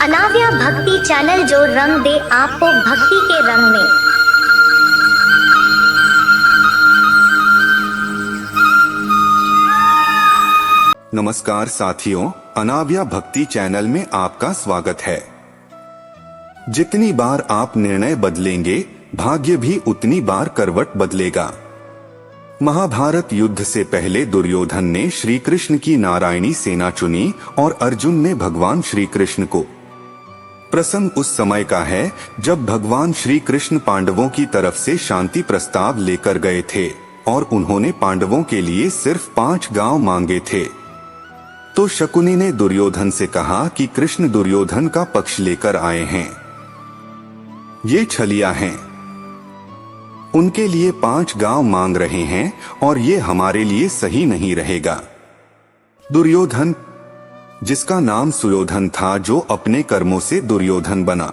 अनाव्या भक्ति चैनल जो रंग दे आपको भक्ति के रंग में। नमस्कार साथियों, अनाव्या भक्ति चैनल में आपका स्वागत है। जितनी बार आप निर्णय बदलेंगे, भाग्य भी उतनी बार करवट बदलेगा। महाभारत युद्ध से पहले दुर्योधन ने श्री कृष्ण की नारायणी सेना चुनी और अर्जुन ने भगवान श्री कृष्ण को। प्रसंग उस समय का है जब भगवान श्री कृष्ण पांडवों की तरफ से शांति प्रस्ताव लेकर गए थे और उन्होंने पांडवों के लिए सिर्फ 5 गांव मांगे थे। तो शकुनी ने दुर्योधन से कहा कि कृष्ण दुर्योधन का पक्ष लेकर आए हैं, ये छलिया हैं, उनके लिए 5 गांव मांग रहे हैं और ये हमारे लिए सही नहीं रहेगा। दुर्योधन, जिसका नाम सुयोधन था, जो अपने कर्मों से दुर्योधन बना।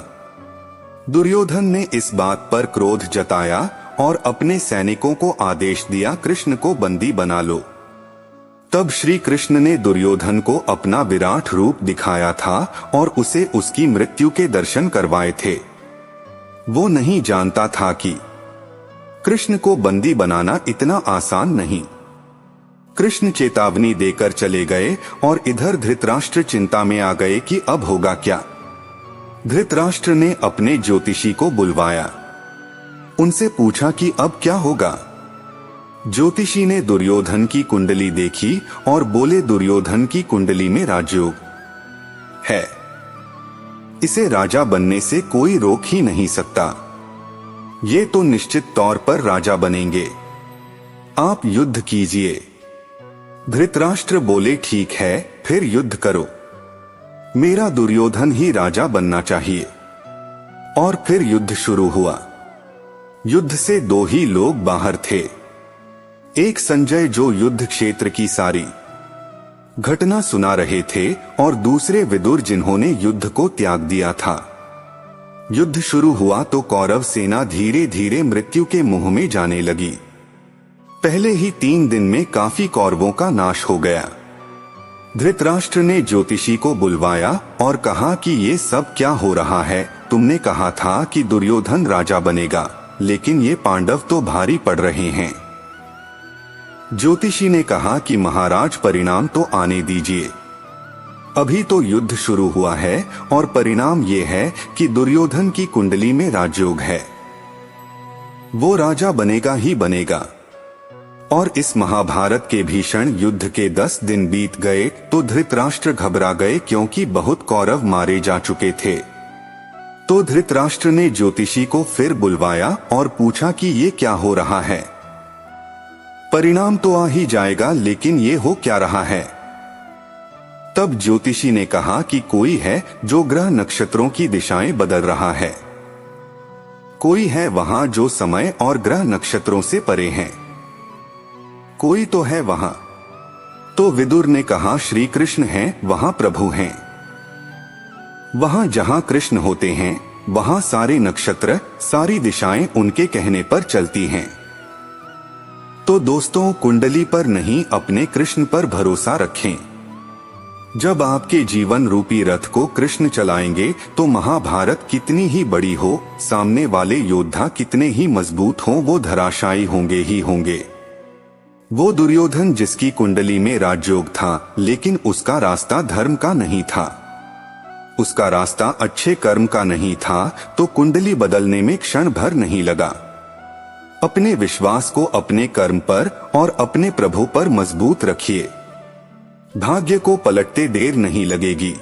दुर्योधन ने इस बात पर क्रोध जताया और अपने सैनिकों को आदेश दिया, कृष्ण को बंदी बना लो। तब श्री कृष्ण ने दुर्योधन को अपना विराट रूप दिखाया था और उसे उसकी मृत्यु के दर्शन करवाए थे। वो नहीं जानता था कि कृष्ण को बंदी बनाना इतना आसान नहीं। कृष्ण चेतावनी देकर चले गए और इधर धृतराष्ट्र चिंता में आ गए कि अब होगा क्या। धृतराष्ट्र ने अपने ज्योतिषी को बुलवाया, उनसे पूछा कि अब क्या होगा। ज्योतिषी ने दुर्योधन की कुंडली देखी और बोले, दुर्योधन की कुंडली में राजयोग है, इसे राजा बनने से कोई रोक ही नहीं सकता। ये तो निश्चित तौर पर राजा बनेंगे, आप युद्ध कीजिए। धृतराष्ट्र बोले, ठीक है, फिर युद्ध करो, मेरा दुर्योधन ही राजा बनना चाहिए। और फिर युद्ध शुरू हुआ। युद्ध से 2 ही लोग बाहर थे, एक संजय जो युद्ध क्षेत्र की सारी घटना सुना रहे थे और दूसरे विदुर जिन्होंने युद्ध को त्याग दिया था। युद्ध शुरू हुआ तो कौरव सेना धीरे धीरे मृत्यु के मुंह में जाने लगी। पहले ही 3 दिन में काफी कौरवों का नाश हो गया। धृतराष्ट्र ने ज्योतिषी को बुलवाया और कहा कि ये सब क्या हो रहा है, तुमने कहा था कि दुर्योधन राजा बनेगा, लेकिन ये पांडव तो भारी पड़ रहे हैं। ज्योतिषी ने कहा कि महाराज, परिणाम तो आने दीजिए, अभी तो युद्ध शुरू हुआ है और परिणाम ये है कि दुर्योधन की कुंडली में राजयोग है, वो राजा बनेगा ही बनेगा। और इस महाभारत के भीषण युद्ध के 10 दिन बीत गए तो धृतराष्ट्र घबरा गए, क्योंकि बहुत कौरव मारे जा चुके थे। तो धृतराष्ट्र ने ज्योतिषी को फिर बुलवाया और पूछा कि ये क्या हो रहा है, परिणाम तो आ ही जाएगा, लेकिन ये हो क्या रहा है। तब ज्योतिषी ने कहा कि कोई है जो ग्रह नक्षत्रों की दिशाएं बदल रहा है, कोई है वहां जो समय और ग्रह नक्षत्रों से परे हैं, कोई तो है वहां। तो विदुर ने कहा, श्री कृष्ण हैं, वहां प्रभु हैं। वहां जहां कृष्ण होते हैं वहां सारे नक्षत्र, सारी दिशाएं उनके कहने पर चलती हैं। तो दोस्तों, कुंडली पर नहीं, अपने कृष्ण पर भरोसा रखें। जब आपके जीवन रूपी रथ को कृष्ण चलाएंगे तो महाभारत कितनी ही बड़ी हो, सामने वाले योद्धा कितने ही मजबूत हों, वो धराशायी होंगे ही होंगे। वो दुर्योधन जिसकी कुंडली में राजयोग था, लेकिन उसका रास्ता धर्म का नहीं था, उसका रास्ता अच्छे कर्म का नहीं था, तो कुंडली बदलने में क्षण भर नहीं लगा। अपने विश्वास को अपने कर्म पर और अपने प्रभु पर मजबूत रखिए, भाग्य को पलटते देर नहीं लगेगी।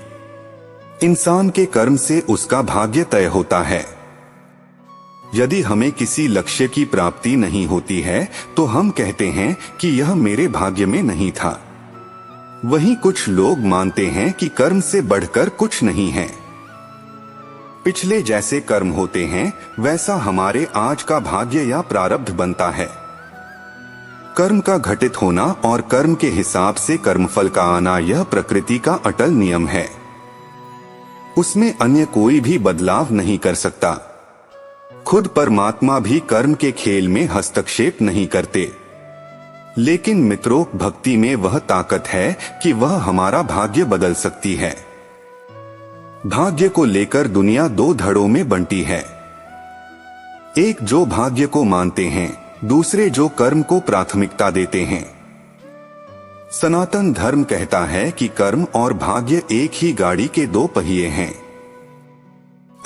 इंसान के कर्म से उसका भाग्य तय होता है। यदि हमें किसी लक्ष्य की प्राप्ति नहीं होती है तो हम कहते हैं कि यह मेरे भाग्य में नहीं था। वहीं कुछ लोग मानते हैं कि कर्म से बढ़कर कुछ नहीं है। पिछले जैसे कर्म होते हैं वैसा हमारे आज का भाग्य या प्रारब्ध बनता है। कर्म का घटित होना और कर्म के हिसाब से कर्मफल का आना, यह प्रकृति का अटल नियम है, उसमें अन्य कोई भी बदलाव नहीं कर सकता। खुद परमात्मा भी कर्म के खेल में हस्तक्षेप नहीं करते। लेकिन मित्रों, भक्ति में वह ताकत है कि वह हमारा भाग्य बदल सकती है। भाग्य को लेकर दुनिया दो धड़ों में बंटी है। एक जो भाग्य को मानते हैं, दूसरे जो कर्म को प्राथमिकता देते हैं। सनातन धर्म कहता है कि कर्म और भाग्य एक ही गाड़ी के दो पहिए हैं।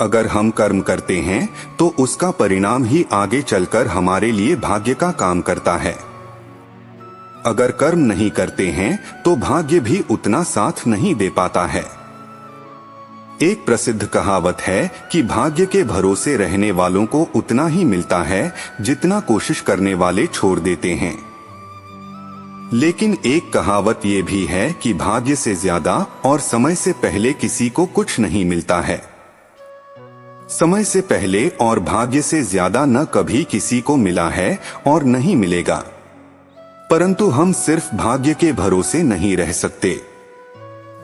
अगर हम कर्म करते हैं तो उसका परिणाम ही आगे चलकर हमारे लिए भाग्य का काम करता है। अगर कर्म नहीं करते हैं तो भाग्य भी उतना साथ नहीं दे पाता है। एक प्रसिद्ध कहावत है कि भाग्य के भरोसे रहने वालों को उतना ही मिलता है जितना कोशिश करने वाले छोड़ देते हैं। लेकिन एक कहावत ये भी है कि भाग्य से ज्यादा और समय से पहले किसी को कुछ नहीं मिलता है। समय से पहले और भाग्य से ज्यादा न कभी किसी को मिला है और नहीं मिलेगा। परंतु हम सिर्फ भाग्य के भरोसे नहीं रह सकते।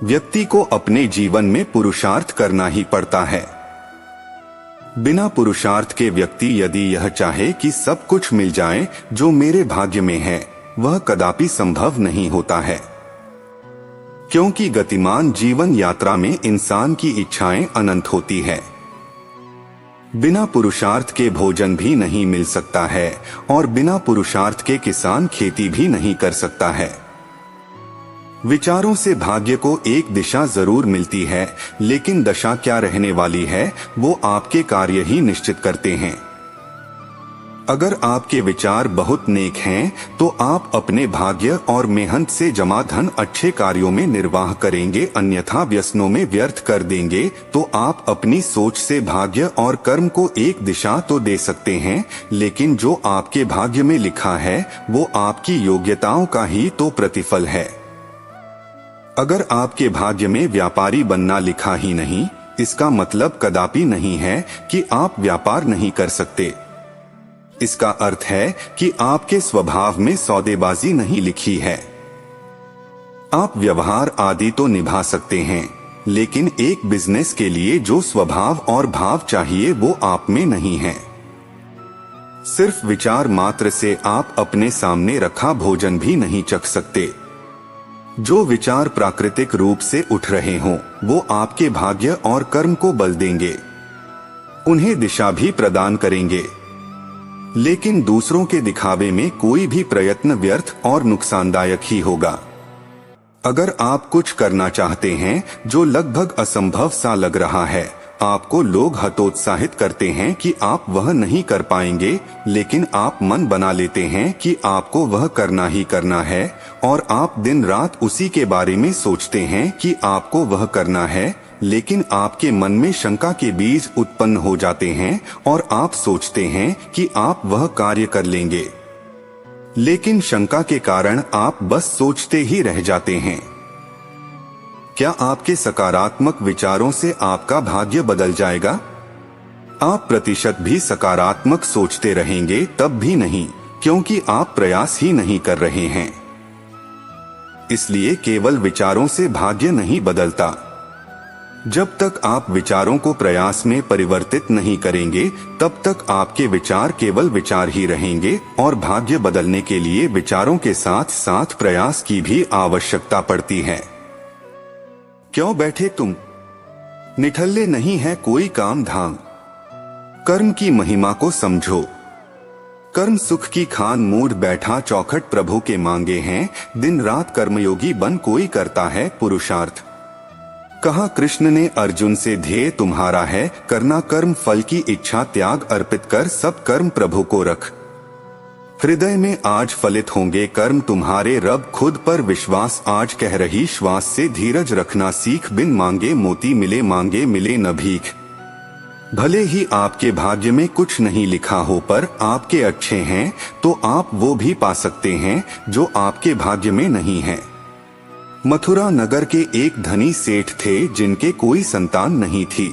व्यक्ति को अपने जीवन में पुरुषार्थ करना ही पड़ता है। बिना पुरुषार्थ के व्यक्ति यदि यह चाहे कि सब कुछ मिल जाए जो मेरे भाग्य में है, वह कदापि संभव नहीं होता है। क्योंकि गतिमान जीवन यात्रा में इंसान की इच्छाएं अनंत होती है। बिना पुरुषार्थ के भोजन भी नहीं मिल सकता है और बिना पुरुषार्थ के किसान खेती भी नहीं कर सकता है। विचारों से भाग्य को एक दिशा जरूर मिलती है, लेकिन दशा क्या रहने वाली है वो आपके कार्य ही निश्चित करते हैं। अगर आपके विचार बहुत नेक हैं तो आप अपने भाग्य और मेहनत से जमा धन अच्छे कार्यों में निर्वाह करेंगे, अन्यथा व्यसनों में व्यर्थ कर देंगे। तो आप अपनी सोच से भाग्य और कर्म को एक दिशा तो दे सकते हैं, लेकिन जो आपके भाग्य में लिखा है वो आपकी योग्यताओं का ही तो प्रतिफल है। अगर आपके भाग्य में व्यापारी बनना लिखा ही नहीं, इसका मतलब कदापि नहीं है कि आप व्यापार नहीं कर सकते। इसका अर्थ है कि आपके स्वभाव में सौदेबाजी नहीं लिखी है। आप व्यवहार आदि तो निभा सकते हैं, लेकिन एक बिजनेस के लिए जो स्वभाव और भाव चाहिए वो आप में नहीं है। सिर्फ विचार मात्र से आप अपने सामने रखा भोजन भी नहीं चख सकते। जो विचार प्राकृतिक रूप से उठ रहे हों, वो आपके भाग्य और कर्म को बल देंगे, उन्हें दिशा भी प्रदान करेंगे। लेकिन दूसरों के दिखावे में कोई भी प्रयत्न व्यर्थ और नुकसानदायक ही होगा। अगर आप कुछ करना चाहते हैं जो लगभग असंभव सा लग रहा है, आपको लोग हतोत्साहित करते हैं कि आप वह नहीं कर पाएंगे, लेकिन आप मन बना लेते हैं कि आपको वह करना ही करना है और आप दिन रात उसी के बारे में सोचते हैं कि आपको वह करना है। लेकिन आपके मन में शंका के बीज उत्पन्न हो जाते हैं और आप सोचते हैं कि आप वह कार्य कर लेंगे, लेकिन शंका के कारण आप बस सोचते ही रह जाते हैं। क्या आपके सकारात्मक विचारों से आपका भाग्य बदल जाएगा? आप प्रतिशत भी सकारात्मक सोचते रहेंगे तब भी नहीं, क्योंकि आप प्रयास ही नहीं कर रहे हैं। इसलिए केवल विचारों से भाग्य नहीं बदलता। जब तक आप विचारों को प्रयास में परिवर्तित नहीं करेंगे, तब तक आपके विचार केवल विचार ही रहेंगे और भाग्य बदलने के लिए विचारों के साथ साथ प्रयास की भी आवश्यकता पड़ती है। क्यों बैठे तुम निठल्ले, नहीं है कोई काम धाम। कर्म की महिमा को समझो। कर्म सुख की खान मूड बैठा चौखट प्रभु के मांगे हैं। दिन रात कर्मयोगी बन कोई करता है पुरुषार्थ। कहा कृष्ण ने अर्जुन से, ध्येय तुम्हारा है करना कर्म, फल की इच्छा त्याग अर्पित कर सब कर्म प्रभु को रख। हृदय में आज फलित होंगे कर्म तुम्हारे, रब खुद पर विश्वास आज कह रही श्वास से धीरज रखना सीख। बिन मांगे मोती मिले, मांगे मिले न भीख। भले ही आपके भाग्य में कुछ नहीं लिखा हो, पर आपके अच्छे हैं तो आप वो भी पा सकते हैं जो आपके भाग्य में नहीं है। मथुरा नगर के एक धनी सेठ थे जिनके कोई संतान नहीं थी।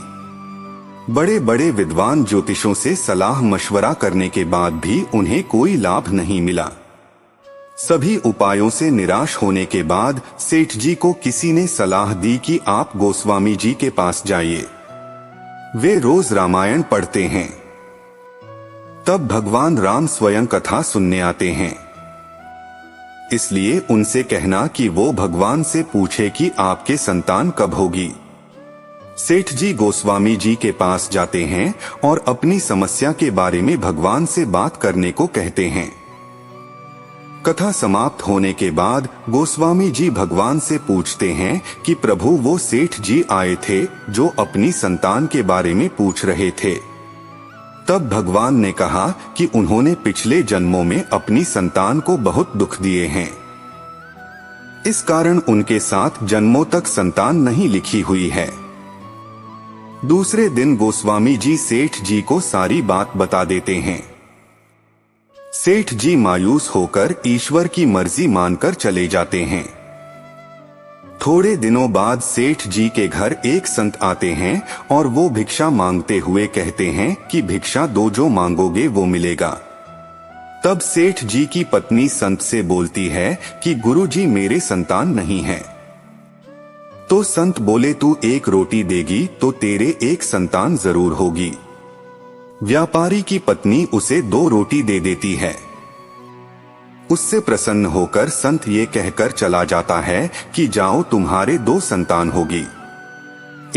बड़े बड़े विद्वान ज्योतिषों से सलाह मशवरा करने के बाद भी उन्हें कोई लाभ नहीं मिला। सभी उपायों से निराश होने के बाद सेठ जी को किसी ने सलाह दी कि आप गोस्वामी जी के पास जाइए, वे रोज रामायण पढ़ते हैं। तब भगवान राम स्वयं कथा सुनने आते हैं, इसलिए उनसे कहना कि वो भगवान से पूछे कि आपके संतान कब होगी। सेठ जी गोस्वामी जी के पास जाते हैं और अपनी समस्या के बारे में भगवान से बात करने को कहते हैं। कथा समाप्त होने के बाद गोस्वामी जी भगवान से पूछते हैं कि प्रभु, वो सेठ जी आए थे जो अपनी संतान के बारे में पूछ रहे थे। तब भगवान ने कहा कि उन्होंने पिछले जन्मों में अपनी संतान को बहुत दुख दिए हैं, इस कारण उनके साथ जन्मों तक संतान नहीं लिखी हुई है। दूसरे दिन गोस्वामी जी सेठ जी को सारी बात बता देते हैं। सेठ जी मायूस होकर ईश्वर की मर्जी मानकर चले जाते हैं। थोड़े दिनों बाद सेठ जी के घर एक संत आते हैं और वो भिक्षा मांगते हुए कहते हैं कि भिक्षा दो, जो मांगोगे वो मिलेगा। तब सेठ जी की पत्नी संत से बोलती है कि गुरुजी, मेरे संतान नहीं है। तो संत बोले, तू एक रोटी देगी तो तेरे एक संतान जरूर होगी। व्यापारी की पत्नी उसे 2 रोटी दे देती है। उससे प्रसन्न होकर संत ये कहकर चला जाता है कि जाओ, तुम्हारे 2 संतान होगी।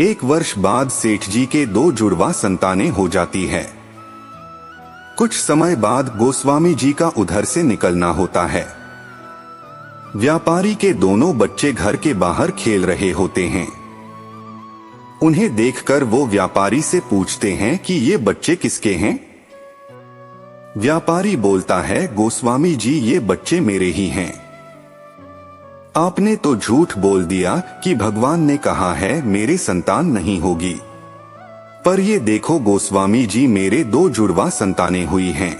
1 वर्ष बाद सेठ जी के 2 जुड़वा संतानें हो जाती है। कुछ समय बाद गोस्वामी जी का उधर से निकलना होता है। व्यापारी के दोनों बच्चे घर के बाहर खेल रहे होते हैं। उन्हें देखकर वो व्यापारी से पूछते हैं कि ये बच्चे किसके हैं। व्यापारी बोलता है, गोस्वामी जी, ये बच्चे मेरे ही हैं। आपने तो झूठ बोल दिया कि भगवान ने कहा है मेरे संतान नहीं होगी, पर ये देखो गोस्वामी जी, मेरे 2 जुड़वा संतानें हुई हैं।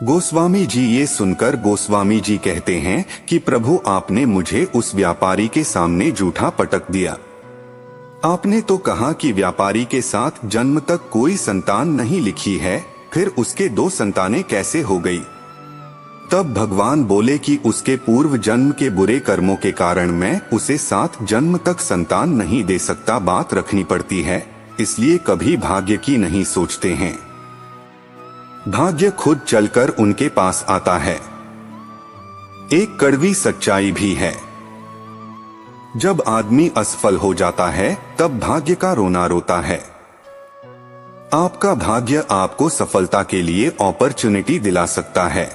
गोस्वामी जी ये सुनकर गोस्वामी जी कहते हैं कि प्रभु, आपने मुझे उस व्यापारी के सामने झूठा पटक दिया। आपने तो कहा कि व्यापारी के साथ जन्म तक कोई संतान नहीं लिखी है, फिर उसके 2 संतानें कैसे हो गई। तब भगवान बोले कि उसके पूर्व जन्म के बुरे कर्मों के कारण मैं उसे 7 जन्म तक संतान नहीं दे सकता। बात रखनी पड़ती है, इसलिए कभी भाग्य की नहीं सोचते हैं। भाग्य खुद चलकर उनके पास आता है। एक कड़वी सच्चाई भी है, जब आदमी असफल हो जाता है तब भाग्य का रोना रोता है। आपका भाग्य आपको सफलता के लिए अपॉर्चुनिटी दिला सकता है,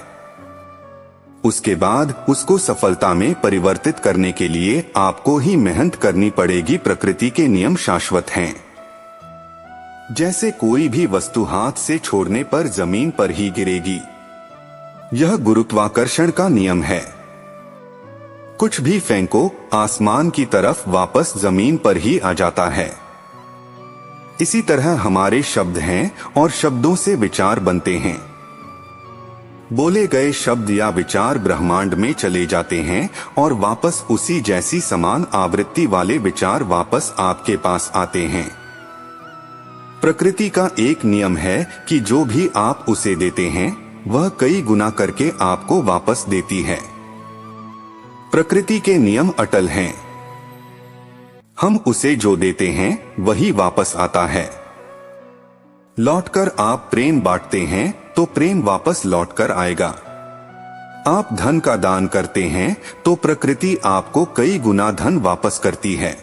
उसके बाद उसको सफलता में परिवर्तित करने के लिए आपको ही मेहनत करनी पड़ेगी। प्रकृति के नियम शाश्वत हैं। जैसे कोई भी वस्तु हाथ से छोड़ने पर जमीन पर ही गिरेगी, यह गुरुत्वाकर्षण का नियम है। कुछ भी फेंको, आसमान की तरफ वापस जमीन पर ही आ जाता है। इसी तरह हमारे शब्द हैं और शब्दों से विचार बनते हैं। बोले गए शब्द या विचार ब्रह्मांड में चले जाते हैं और वापस उसी जैसी समान आवृत्ति वाले विचार वापस आपके पास आते हैं। प्रकृति का एक नियम है कि जो भी आप उसे देते हैं वह कई गुना करके आपको वापस देती है। प्रकृति के नियम अटल हैं। हम उसे जो देते हैं वही वापस आता है। लौटकर आप प्रेम बांटते हैं तो प्रेम वापस लौटकर आएगा। आप धन का दान करते हैं तो प्रकृति आपको कई गुना धन वापस करती है।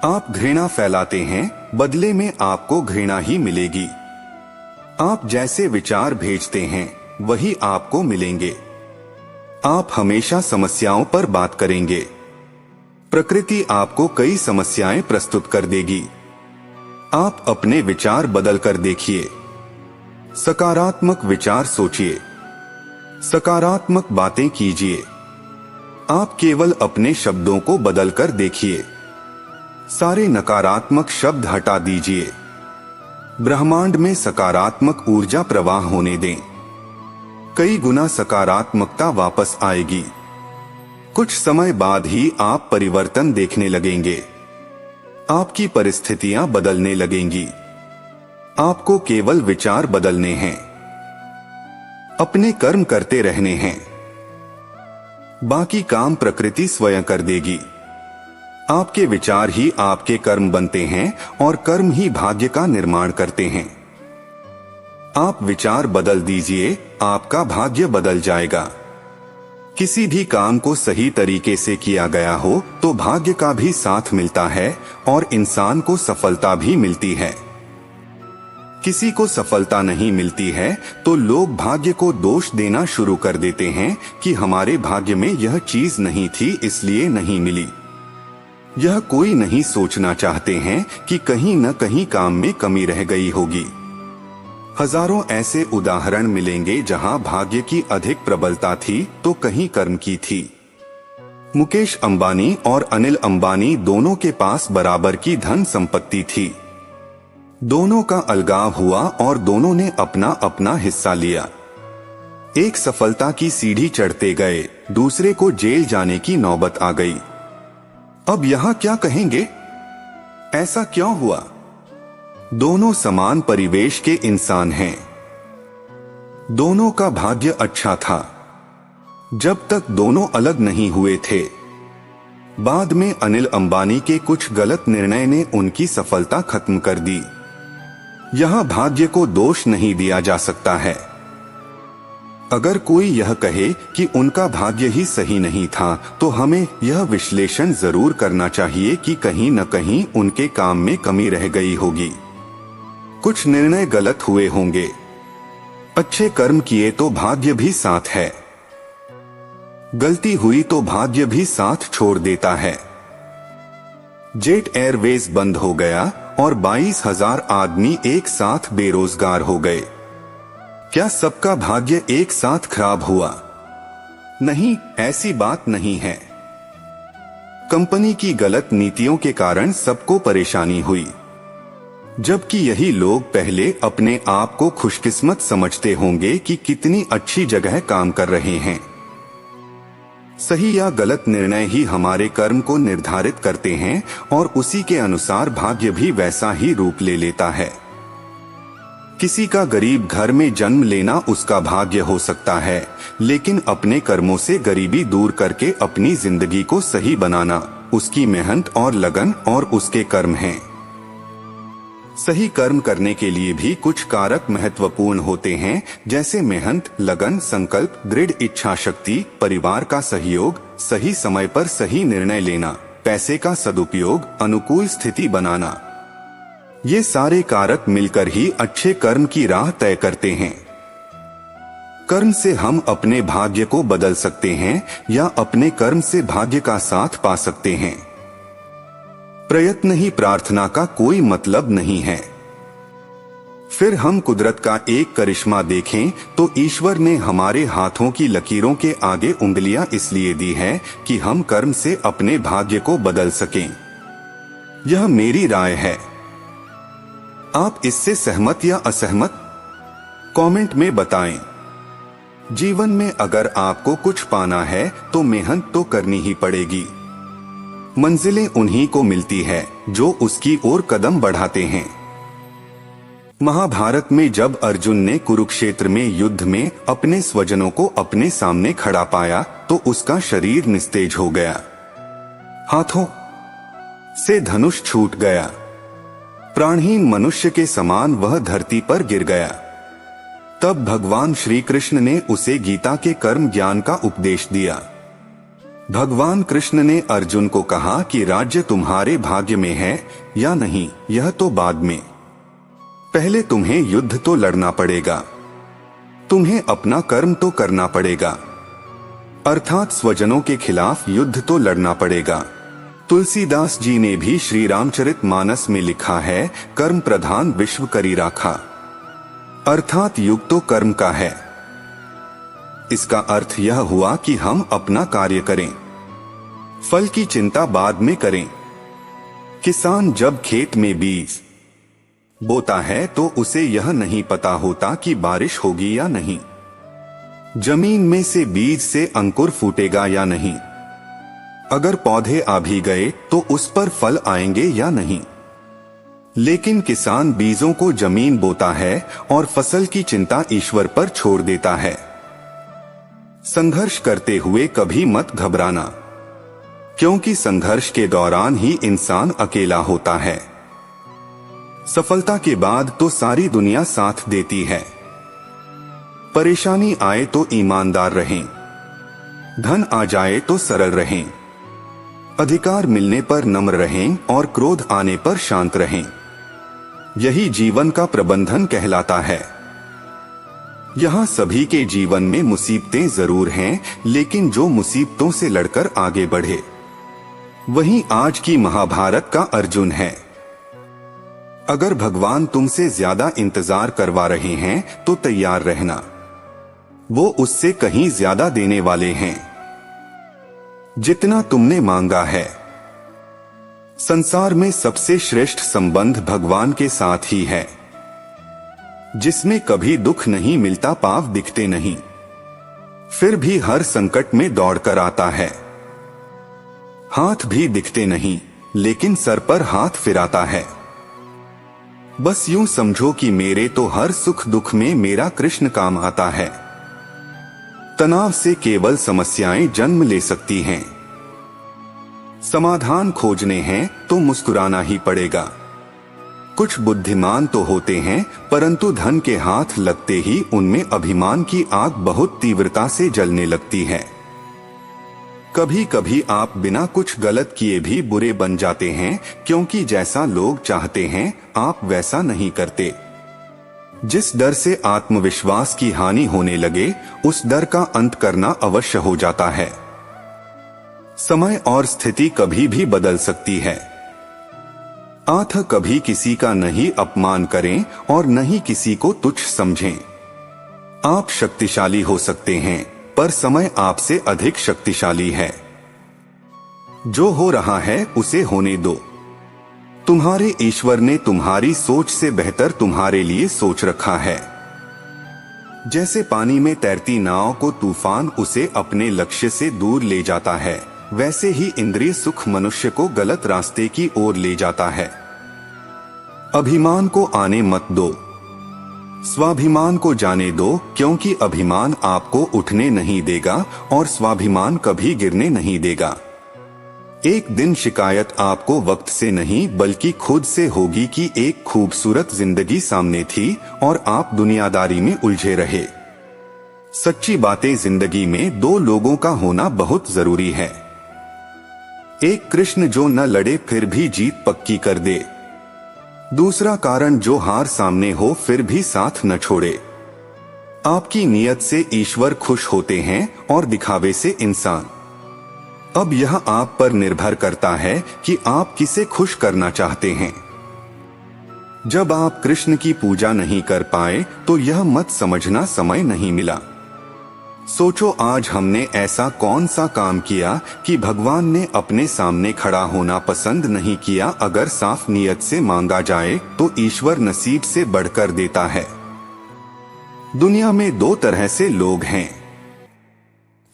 आप घृणा फैलाते हैं, बदले में आपको घृणा ही मिलेगी। आप जैसे विचार भेजते हैं वही आपको मिलेंगे। आप हमेशा समस्याओं पर बात करेंगे, प्रकृति आपको कई समस्याएं प्रस्तुत कर देगी। आप अपने विचार बदल कर देखिए। सकारात्मक विचार सोचिए, सकारात्मक बातें कीजिए। आप केवल अपने शब्दों को बदल कर देखिए। सारे नकारात्मक शब्द हटा दीजिए। ब्रह्मांड में सकारात्मक ऊर्जा प्रवाह होने दें। कई गुना सकारात्मकता वापस आएगी। कुछ समय बाद ही आप परिवर्तन देखने लगेंगे। आपकी परिस्थितियां बदलने लगेंगी। आपको केवल विचार बदलने हैं, अपने कर्म करते रहने हैं। बाकी काम प्रकृति स्वयं कर देगी। आपके विचार ही आपके कर्म बनते हैं और कर्म ही भाग्य का निर्माण करते हैं। आप विचार बदल दीजिए, आपका भाग्य बदल जाएगा। किसी भी काम को सही तरीके से किया गया हो तो भाग्य का भी साथ मिलता है और इंसान को सफलता भी मिलती है। किसी को सफलता नहीं मिलती है तो लोग भाग्य को दोष देना शुरू कर देते हैं कि हमारे भाग्य में यह चीज नहीं थी इसलिए नहीं मिली। यह कोई नहीं सोचना चाहते हैं कि कहीं न कहीं काम में कमी रह गई होगी। हजारों ऐसे उदाहरण मिलेंगे जहां भाग्य की अधिक प्रबलता थी तो कहीं कर्म की थी। मुकेश अंबानी और अनिल अंबानी दोनों के पास बराबर की धन संपत्ति थी। दोनों का अलगाव हुआ और दोनों ने अपना अपना हिस्सा लिया। एक सफलता की सीढ़ी चढ़ते गए, दूसरे को जेल जाने की नौबत आ गई। अब यहां क्या कहेंगे? ऐसा क्यों हुआ? दोनों समान परिवेश के इंसान हैं। दोनों का भाग्य अच्छा था जब तक दोनों अलग नहीं हुए थे। बाद में अनिल अंबानी के कुछ गलत निर्णय ने उनकी सफलता खत्म कर दी। यहां भाग्य को दोष नहीं दिया जा सकता है। अगर कोई यह कहे कि उनका भाग्य ही सही नहीं था तो हमें यह विश्लेषण जरूर करना चाहिए कि कहीं न कहीं उनके काम में कमी रह गई होगी। कुछ निर्णय गलत हुए होंगे। अच्छे कर्म किए तो भाग्य भी साथ है। गलती हुई तो भाग्य भी साथ छोड़ देता है। जेट एयरवेज बंद हो गया और 22,000 आदमी एक साथ बेरोजगार हो गए। क्या सबका भाग्य एक साथ खराब हुआ? नहीं, ऐसी बात नहीं है। कंपनी की गलत नीतियों के कारण सबको परेशानी हुई, जबकि यही लोग पहले अपने आप को खुशकिस्मत समझते होंगे कि कितनी अच्छी जगह काम कर रहे हैं। सही या गलत निर्णय ही हमारे कर्म को निर्धारित करते हैं और उसी के अनुसार भाग्य भी वैसा ही रूप ले लेता है। किसी का गरीब घर में जन्म लेना उसका भाग्य हो सकता है, लेकिन अपने कर्मों से गरीबी दूर करके अपनी जिंदगी को सही बनाना उसकी मेहनत और लगन और उसके कर्म हैं। सही कर्म करने के लिए भी कुछ कारक महत्वपूर्ण होते हैं, जैसे मेहनत, लगन, संकल्प, दृढ़ इच्छा शक्ति, परिवार का सहयोग, सही समय पर सही निर्णय लेना, पैसे का सदुपयोग, अनुकूल स्थिति बनाना। ये सारे कारक मिलकर ही अच्छे कर्म की राह तय करते हैं। कर्म से हम अपने भाग्य को बदल सकते हैं या अपने कर्म से भाग्य का साथ पा सकते हैं। प्रयत्न ही प्रार्थना का कोई मतलब नहीं है। फिर हम कुदरत का एक करिश्मा देखें तो ईश्वर ने हमारे हाथों की लकीरों के आगे उंगलियां इसलिए दी है कि हम कर्म से अपने भाग्य को बदल सकें। यह मेरी राय है। आप इससे सहमत या असहमत कमेंट में बताएं। जीवन में अगर आपको कुछ पाना है तो मेहनत तो करनी ही पड़ेगी। मंजिलें उन्हीं को मिलती है जो उसकी ओर कदम बढ़ाते हैं। महाभारत में जब अर्जुन ने कुरुक्षेत्र में युद्ध में अपने स्वजनों को अपने सामने खड़ा पाया तो उसका शरीर निस्तेज हो गया। हाथों से धनुष छूट गया। प्राणहीन मनुष्य के समान वह धरती पर गिर गया। तब भगवान श्री कृष्ण ने उसे गीता के कर्म ज्ञान का उपदेश दिया। भगवान कृष्ण ने अर्जुन को कहा कि राज्य तुम्हारे भाग्य में है या नहीं, यह तो बाद में। पहले तुम्हें युद्ध तो लड़ना पड़ेगा। तुम्हें अपना कर्म तो करना पड़ेगा, अर्थात स्वजनों के खिलाफ युद्ध तो लड़ना पड़ेगा। तुलसीदास जी ने भी श्री रामचरितमानस में लिखा है, कर्म प्रधान विश्व करी राखा, अर्थात युग तो कर्म का है। इसका अर्थ यह हुआ कि हम अपना कार्य करें, फल की चिंता बाद में करें। किसान जब खेत में बीज बोता है तो उसे यह नहीं पता होता कि बारिश होगी या नहीं, जमीन में से बीज से अंकुर फूटेगा या नहीं, अगर पौधे आ भी गए तो उस पर फल आएंगे या नहीं। लेकिन किसान बीजों को जमीन बोता है और फसल की चिंता ईश्वर पर छोड़ देता है। संघर्ष करते हुए कभी मत घबराना, क्योंकि संघर्ष के दौरान ही इंसान अकेला होता है। सफलता के बाद तो सारी दुनिया साथ देती है। परेशानी आए तो ईमानदार रहें, धन आ जाए तो सरल रहें, अधिकार मिलने पर नम्र रहें और क्रोध आने पर शांत रहें। यही जीवन का प्रबंधन कहलाता है। यहाँ सभी के जीवन में मुसीबतें जरूर हैं, लेकिन जो मुसीबतों से लड़कर आगे बढ़े वही आज की महाभारत का अर्जुन है। अगर भगवान तुमसे ज्यादा इंतजार करवा रहे हैं तो तैयार रहना, वो उससे कहीं ज्यादा देने वाले हैं। जितना तुमने मांगा है। संसार में सबसे श्रेष्ठ संबंध भगवान के साथ ही है, जिसमें कभी दुख नहीं मिलता, पाप दिखते नहीं, फिर भी हर संकट में दौड़कर आता है। हाथ भी दिखते नहीं, लेकिन सर पर हाथ फिराता है। बस यूं समझो कि मेरे तो हर सुख दुख में मेरा कृष्ण काम आता है। तनाव से केवल समस्याएं जन्म ले सकती हैं। समाधान खोजने हैं तो मुस्कुराना ही पड़ेगा। कुछ बुद्धिमान तो होते हैं, परंतु धन के हाथ लगते ही उनमें अभिमान की आग बहुत तीव्रता से जलने लगती है। कभी कभी आप बिना कुछ गलत किए भी बुरे बन जाते हैं, क्योंकि जैसा लोग चाहते हैं आप वैसा नहीं करते। जिस डर से आत्मविश्वास की हानि होने लगे, उस डर का अंत करना अवश्य हो जाता है। समय और स्थिति कभी भी बदल सकती है। आथ कभी किसी का नहीं अपमान करें और नहीं किसी को तुच्छ समझें। आप शक्तिशाली हो सकते हैं, पर समय आपसे अधिक शक्तिशाली है। जो हो रहा है उसे होने दो। तुम्हारे ईश्वर ने तुम्हारी सोच से बेहतर तुम्हारे लिए सोच रखा है। जैसे पानी में तैरती नाव को तूफान उसे अपने लक्ष्य से दूर ले जाता है, वैसे ही इंद्रिय सुख मनुष्य को गलत रास्ते की ओर ले जाता है। अभिमान को आने मत दो, स्वाभिमान को जाने दो, क्योंकि अभिमान आपको उठने नहीं देगा और स्वाभिमान कभी गिरने नहीं देगा। एक दिन शिकायत आपको वक्त से नहीं बल्कि खुद से होगी कि एक खूबसूरत जिंदगी सामने थी और आप दुनियादारी में उलझे रहे। सच्ची बातें जिंदगी में दो लोगों का होना बहुत जरूरी है। एक कृष्ण जो न लड़े फिर भी जीत पक्की कर दे, दूसरा कारण जो हार सामने हो फिर भी साथ न छोड़े। आपकी नीयत से ईश्वर खुश होते हैं और दिखावे से इंसान। अब यह आप पर निर्भर करता है कि आप किसे खुश करना चाहते हैं। जब आप कृष्ण की पूजा नहीं कर पाए तो यह मत समझना समय नहीं मिला। सोचो आज हमने ऐसा कौन सा काम किया कि भगवान ने अपने सामने खड़ा होना पसंद नहीं किया। अगर साफ नीयत से मांगा जाए तो ईश्वर नसीब से बढ़कर देता है। दुनिया में दो तरह से लोग हैं।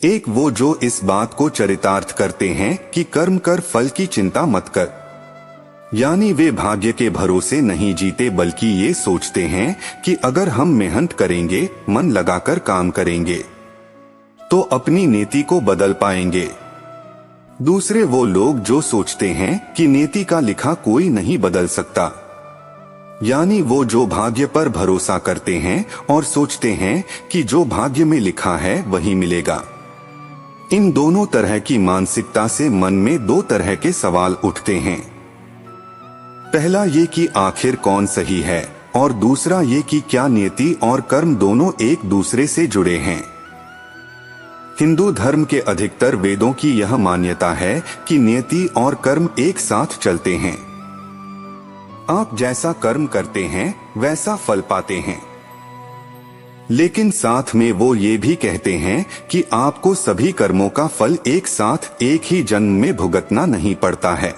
एक वो जो इस बात को चरितार्थ करते हैं कि कर्म कर फल की चिंता मत कर, यानी वे भाग्य के भरोसे नहीं जीते बल्कि ये सोचते हैं कि अगर हम मेहनत करेंगे, मन लगाकर काम करेंगे तो अपनी नीति को बदल पाएंगे। दूसरे वो लोग जो सोचते हैं कि नीति का लिखा कोई नहीं बदल सकता, यानी वो जो भाग्य पर भरोसा करते हैं और सोचते हैं कि जो भाग्य में लिखा है वही मिलेगा। इन दोनों तरह की मानसिकता से मन में दो तरह के सवाल उठते हैं। पहला ये कि आखिर कौन सही है, और दूसरा ये कि क्या नियति और कर्म दोनों एक दूसरे से जुड़े हैं। हिंदू धर्म के अधिकतर वेदों की यह मान्यता है कि नियति और कर्म एक साथ चलते हैं। आप जैसा कर्म करते हैं वैसा फल पाते हैं, लेकिन साथ में वो ये भी कहते हैं कि आपको सभी कर्मों का फल एक साथ एक ही जन्म में भुगतना नहीं पड़ता है।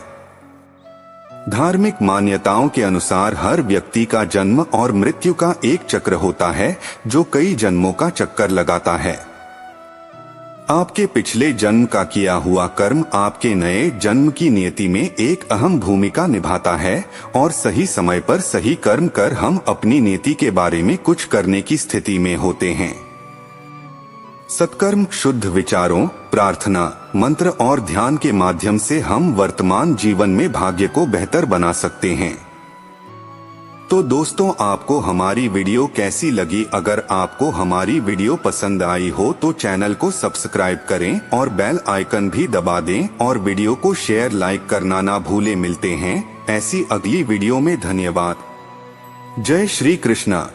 धार्मिक मान्यताओं के अनुसार हर व्यक्ति का जन्म और मृत्यु का एक चक्र होता है जो कई जन्मों का चक्कर लगाता है। आपके पिछले जन्म का किया हुआ कर्म आपके नए जन्म की नियति में एक अहम भूमिका निभाता है और सही समय पर सही कर्म कर हम अपनी नियति के बारे में कुछ करने की स्थिति में होते हैं। सत्कर्म, शुद्ध विचारों, प्रार्थना, मंत्र और ध्यान के माध्यम से हम वर्तमान जीवन में भाग्य को बेहतर बना सकते हैं। तो दोस्तों, आपको हमारी वीडियो कैसी लगी? अगर आपको हमारी वीडियो पसंद आई हो तो चैनल को सब्सक्राइब करें और बेल आइकन भी दबा दें और वीडियो को शेयर लाइक करना ना भूलें। मिलते हैं ऐसी अगली वीडियो में। धन्यवाद। जय श्री कृष्णा।